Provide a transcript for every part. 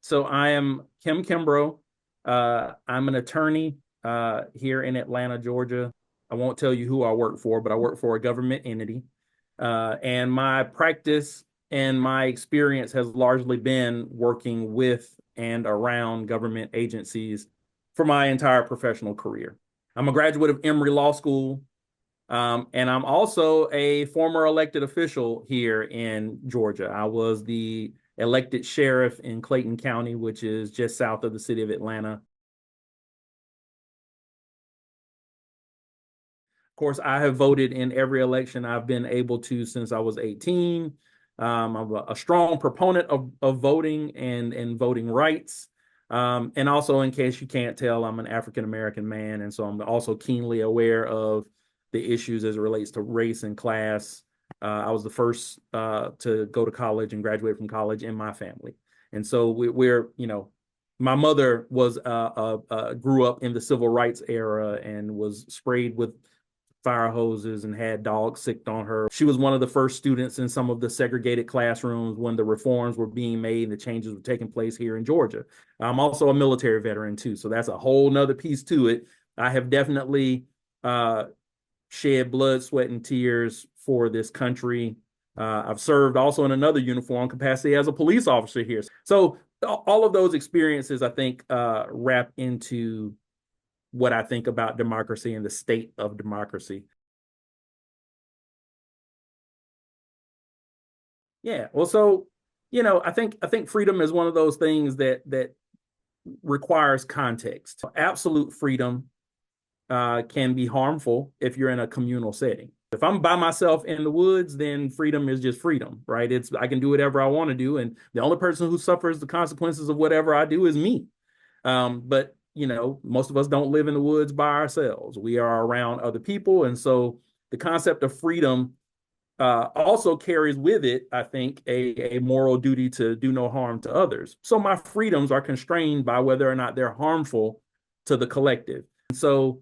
So I am Kim Kimbrough. I'm an attorney here in Atlanta, Georgia. I won't tell you who I work for, but I work for a government entity. And my practice and my experience has largely been working with and around government agencies for my entire professional career. I'm a graduate of Emory Law School, and I'm also a former elected official here in Georgia. I was the elected sheriff in Clayton County, which is just south of the city of Atlanta. Of course, I have voted in every election I've been able to since I was 18. I'm a strong proponent of voting and voting rights. And also, in case you can't tell, I'm an African American man. And so I'm also keenly aware of the issues as it relates to race and class. I was the first to go to college and graduate from college in my family. And so my mother grew up in the civil rights era and was sprayed with fire hoses and had dogs sicked on her. She was one of the first students in some of the segregated classrooms when the reforms were being made and the changes were taking place here in Georgia. I'm also a military veteran too, so that's a whole nother piece to it. I have definitely shed blood, sweat, and tears for this country. I've served also in another uniform capacity as a police officer here. So all of those experiences, I think, wrap into what I think about democracy and the state of democracy. Yeah. Well, so I think freedom is one of those things that requires context. Absolute freedom can be harmful if you're in a communal setting. If I'm by myself in the woods, then freedom is just freedom, right? It's I can do whatever I want to do, and the only person who suffers the consequences of whatever I do is me. But most of us don't live in the woods by ourselves. We are around other people, and so the concept of freedom also carries with it, I think, a moral duty to do no harm to others. So my freedoms are constrained by whether or not they're harmful to the collective. And so,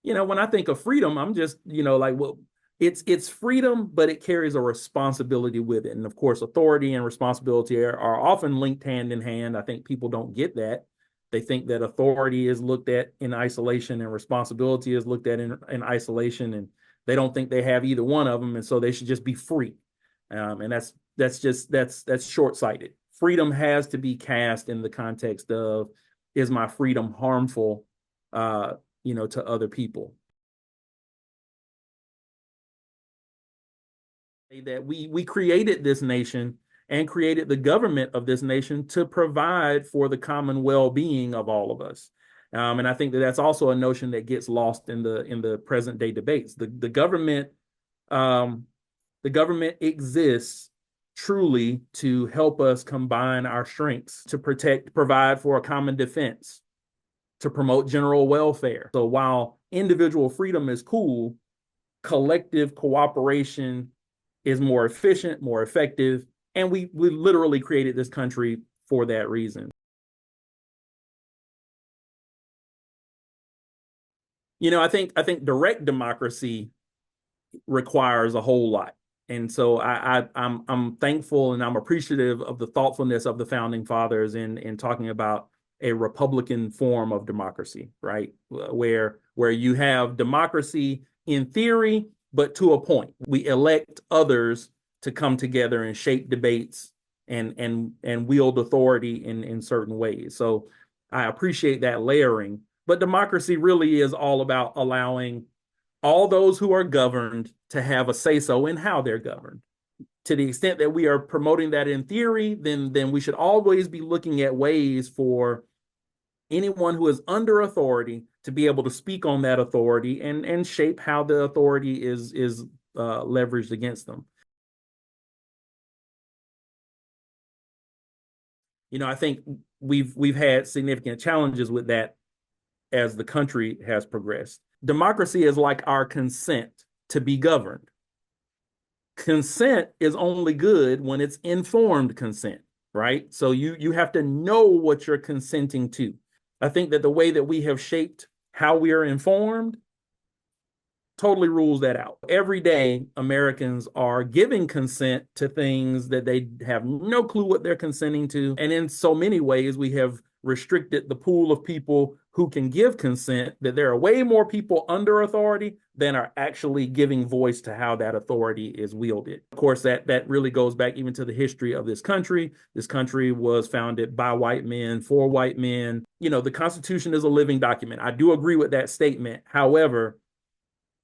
when I think of freedom, I'm just, like, well, it's freedom, but it carries a responsibility with it. And of course, authority and responsibility are often linked hand in hand. I think people don't get that. They think that authority is looked at in isolation and responsibility is looked at in isolation, and they don't think they have either one of them, and so they should just be free. And that's short-sighted. Freedom has to be cast in the context of, is my freedom harmful, to other people? That we created this nation and created the government of this nation to provide for the common well-being of all of us. And I think that that's also a notion that gets lost in the present day debates. Um, the government exists truly to help us combine our strengths to provide for a common defense, to promote general welfare. So while individual freedom is cool, collective cooperation is more efficient, more effective, and we literally created this country for that reason. I think direct democracy requires a whole lot. And so I'm thankful and I'm appreciative of the thoughtfulness of the founding fathers in talking about a Republican form of democracy, right? Where you have democracy in theory, but to a point. We elect others to come together and shape debates and wield authority in certain ways. So I appreciate that layering. But democracy really is all about allowing all those who are governed to have a say so in how they're governed. To the extent that we are promoting that in theory, then we should always be looking at ways for anyone who is under authority to be able to speak on that authority and shape how the authority is leveraged against them. I think we've had significant challenges with that as the country has progressed. Democracy is like our consent to be governed. Consent is only good when it's informed consent, right? So you have to know what you're consenting to. I think that the way that we have shaped how we are informed totally rules that out. Every day, Americans are giving consent to things that they have no clue what they're consenting to. And in so many ways, we have restricted the pool of people who can give consent, that there are way more people under authority than are actually giving voice to how that authority is wielded. Of course, that really goes back even to the history of this country. This country was founded by white men, for white men. You know, the Constitution is a living document. I do agree with that statement. However,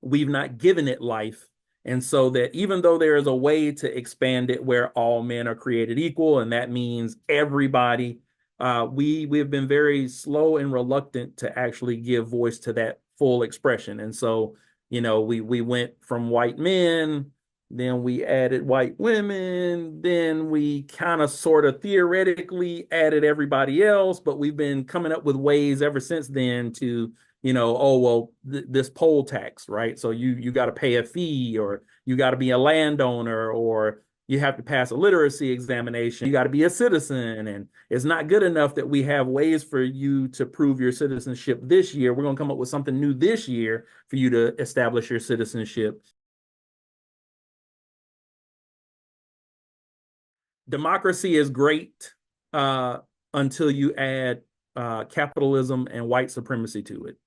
we've not given it life. And so that even though there is a way to expand it where all men are created equal, and that means everybody, we have been very slow and reluctant to actually give voice to that full expression. And so, you know, we went from white men, then we added white women, then we kind of sort of theoretically added everybody else, but we've been coming up with ways ever since then to, you know, oh, well, this poll tax, right? So you got to pay a fee, or you got to be a landowner, or you have to pass a literacy examination. You got to be a citizen. And it's not good enough that we have ways for you to prove your citizenship this year. We're going to come up with something new this year for you to establish your citizenship. Democracy is great until you add capitalism and white supremacy to it.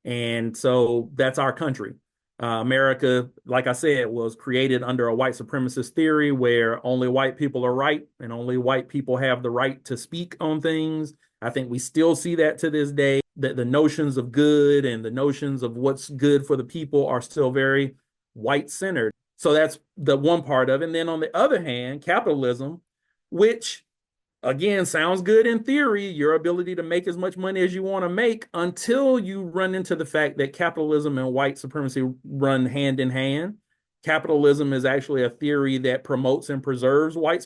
And so that's our country. America, like I said, was created under a white supremacist theory where only white people are right and only white people have the right to speak on things. I think we still see that to this day, that the notions of good and the notions of what's good for the people are still very white centered. So that's the one part of it. And then on the other hand, capitalism, which again sounds good in theory, your ability to make as much money as you want to make, until you run into the fact that capitalism and white supremacy run hand in hand. Capitalism is actually a theory that promotes and preserves white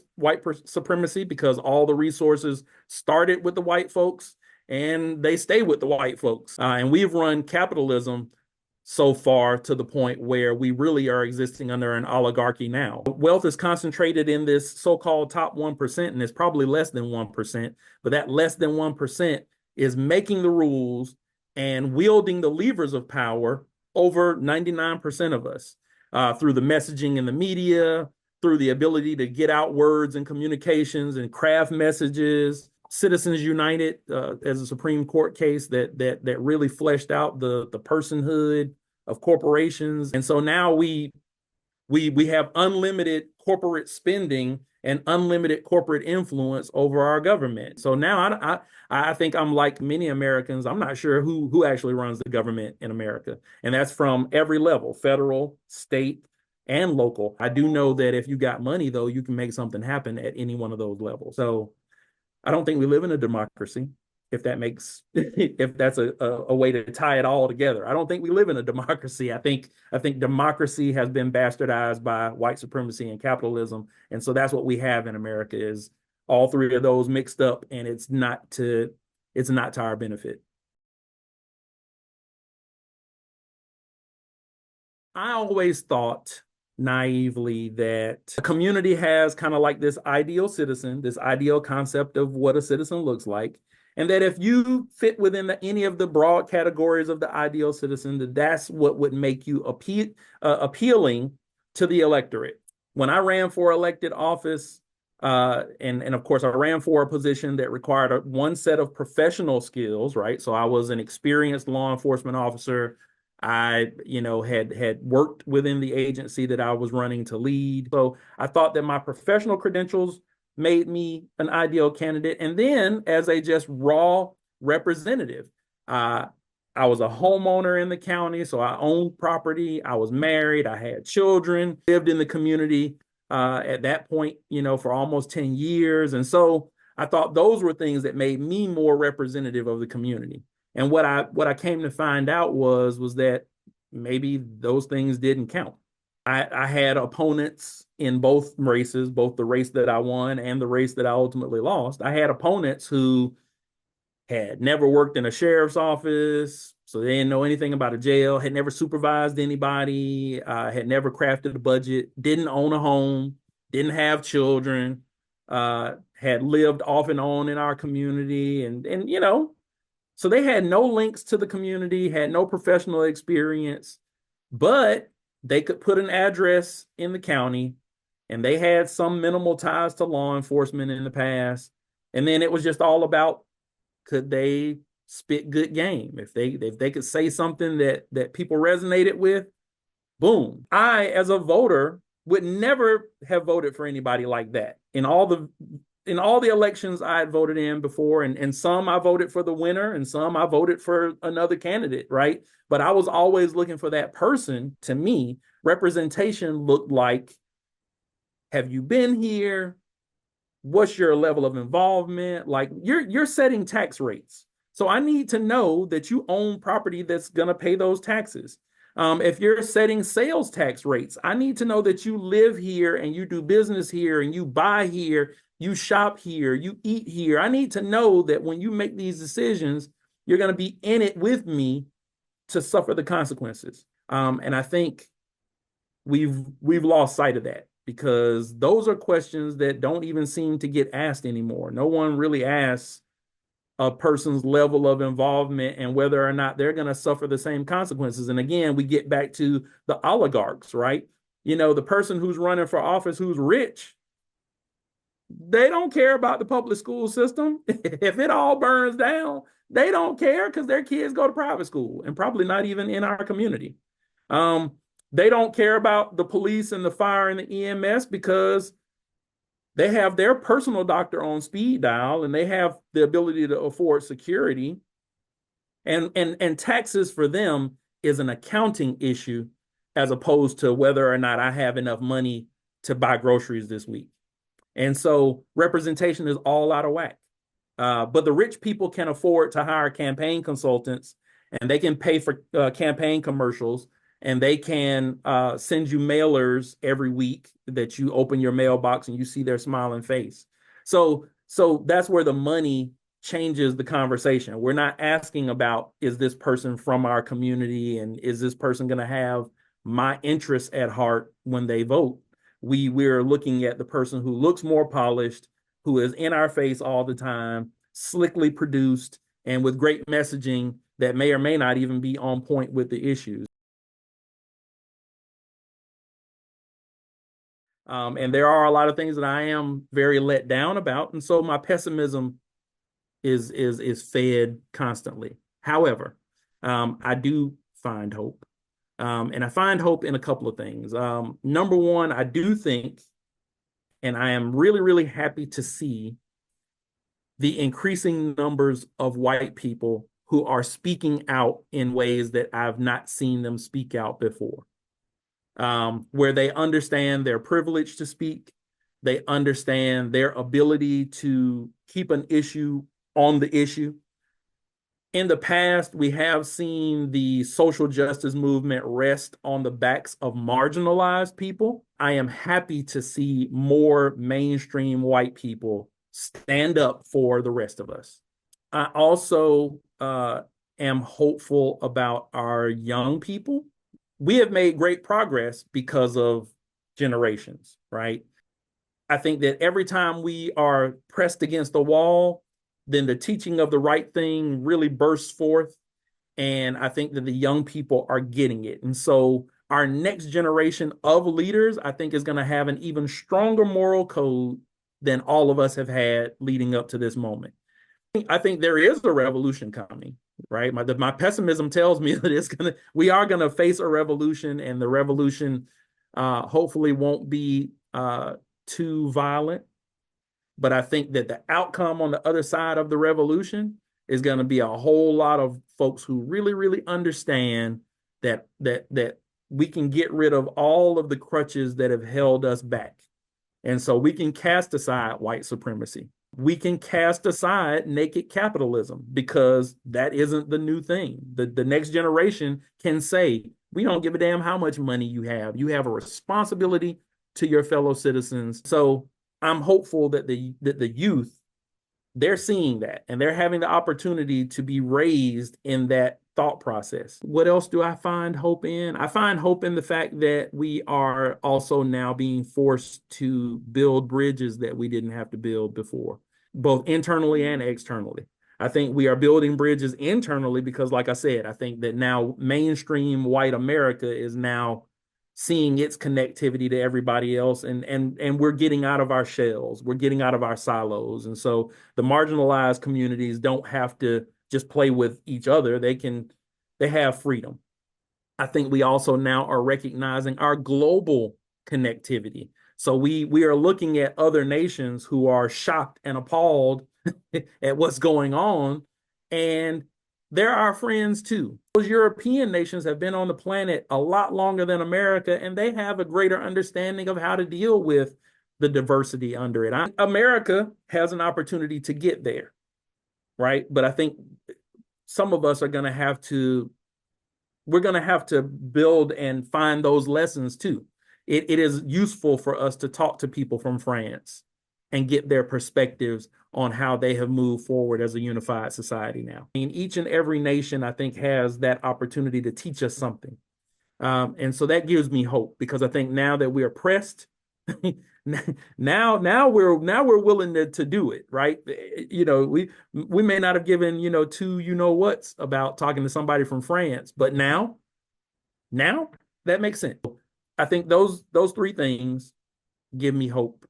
supremacy, because all the resources started with the white folks and they stay with the white folks. And we've run capitalism so far to the point where we really are existing under an oligarchy now. Wealth is concentrated in this so-called top 1%, and it's probably less than 1%, but that less than 1% is making the rules and wielding the levers of power over 99% of us, through the messaging in the media, through the ability to get out words and communications and craft messages. Citizens United, as a Supreme Court case that really fleshed out the personhood of corporations. And so now we have unlimited corporate spending and unlimited corporate influence over our government. So now I think I'm like many Americans. I'm not sure who actually runs the government in America. And that's from every level: federal, state, and local. I do know that if you got money, though, you can make something happen at any one of those levels. So I don't think we live in a democracy, if that makes, if that's a way to tie it all together. I don't think we live in a democracy. I think democracy has been bastardized by white supremacy and capitalism. And so that's what we have in America, is all three of those mixed up, and it's not to our benefit. I always thought naively that a community has kind of like this ideal citizen, this ideal concept of what a citizen looks like, and that if you fit within any of the broad categories of the ideal citizen, that's what would make you appealing to the electorate. When I ran for elected office, and of course I ran for a position that required one set of professional skills, right? So I was an experienced law enforcement officer. I, had worked within the agency that I was running to lead. So I thought that my professional credentials made me an ideal candidate. And then as a just raw representative, I was a homeowner in the county, so I owned property. I was married. I had children, lived in the community at that point, for almost 10 years. And so I thought those were things that made me more representative of the community. And what I came to find out was that maybe those things didn't count. I had opponents in both races, both the race that I won and the race that I ultimately lost. I had opponents who had never worked in a sheriff's office, so they didn't know anything about a jail, had never supervised anybody, had never crafted a budget, didn't own a home, didn't have children, had lived off and on in our community, and so they had no links to the community, had no professional experience, but they could put an address in the county and they had some minimal ties to law enforcement in the past. And then it was just all about, could they spit good game? If they could say something that people resonated with, boom. I, as a voter, would never have voted for anybody like that. In all the elections I had voted in before, and some I voted for the winner, and some I voted for another candidate, right? But I was always looking for that person. To me, representation looked like, have you been here? What's your level of involvement? Like, you're setting tax rates. So I need to know that you own property that's going to pay those taxes. If you're setting sales tax rates, I need to know that you live here and you do business here and you buy here, you shop here, you eat here. I need to know that when you make these decisions, you're going to be in it with me to suffer the consequences. And I think we've lost sight of that, because those are questions that don't even seem to get asked anymore. No one really asks a person's level of involvement and whether or not they're going to suffer the same consequences. And again, we get back to the oligarchs, right? The person who's running for office who's rich, they don't care about the public school system. If it all burns down, they don't care, because their kids go to private school, and probably not even in our community. They don't care about the police and the fire and the EMS, because they have their personal doctor on speed dial and they have the ability to afford security. And taxes for them is an accounting issue, as opposed to whether or not I have enough money to buy groceries this week. And so representation is all out of whack. But the rich people can afford to hire campaign consultants, and they can pay for campaign commercials, and they can send you mailers every week that you open your mailbox and you see their smiling face. So that's where the money changes the conversation. We're not asking about, is this person from our community, and is this person going to have my interests at heart when they vote? We're looking at the person who looks more polished, who is in our face all the time, slickly produced, and with great messaging that may or may not even be on point with the issues. And there are a lot of things that I am very let down about, and so my pessimism is fed constantly. However, I do find hope, and I find hope in a couple of things. Number one, I do think, and I am really, really happy to see the increasing numbers of white people who are speaking out in ways that I've not seen them speak out before. Where they understand their privilege to speak, they understand their ability to keep an issue on the issue. In the past, we have seen the social justice movement rest on the backs of marginalized people. I am happy to see more mainstream white people stand up for the rest of us. I also am hopeful about our young people. We have made great progress because of generations, right? I think that every time we are pressed against the wall, then the teaching of the right thing really bursts forth. And I think that the young people are getting it. And so our next generation of leaders, I think, is going to have an even stronger moral code than all of us have had leading up to this moment. I think there is a revolution coming, right? My pessimism tells me that we are gonna face a revolution, and the revolution hopefully won't be too violent. But I think that the outcome on the other side of the revolution is going to be a whole lot of folks who really, really understand that we can get rid of all of the crutches that have held us back. And so we can cast aside white supremacy. We can cast aside naked capitalism, because that isn't the new thing. The next generation can say, we don't give a damn how much money you have. You have a responsibility to your fellow citizens. So I'm hopeful that the youth, they're seeing that, and they're having the opportunity to be raised in that thought process. What else do I find hope in? I find hope in the fact that we are also now being forced to build bridges that we didn't have to build before, both internally and externally. I think we are building bridges internally because, like I said, I think that now mainstream white America is now seeing its connectivity to everybody else, and we're getting out of our shells, we're getting out of our silos, and so the marginalized communities don't have to just play with each other. They have freedom. I think we also now are recognizing our global connectivity. So we are looking at other nations who are shocked and appalled at what's going on, and they're our friends too. Those European nations have been on the planet a lot longer than America, and they have a greater understanding of how to deal with the diversity under it. America has an opportunity to get there, right? But I think some of us are going to have to we're going to have to build and find those lessons too. It is useful for us to talk to people from France and get their perspectives on how they have moved forward as a unified society now. I mean, each and every nation, I think, has that opportunity to teach us something. And so that gives me hope, because I think now that we are pressed, now we're willing to do it, right? You know, we may not have given, two whats about talking to somebody from France, but now that makes sense. I think those three things give me hope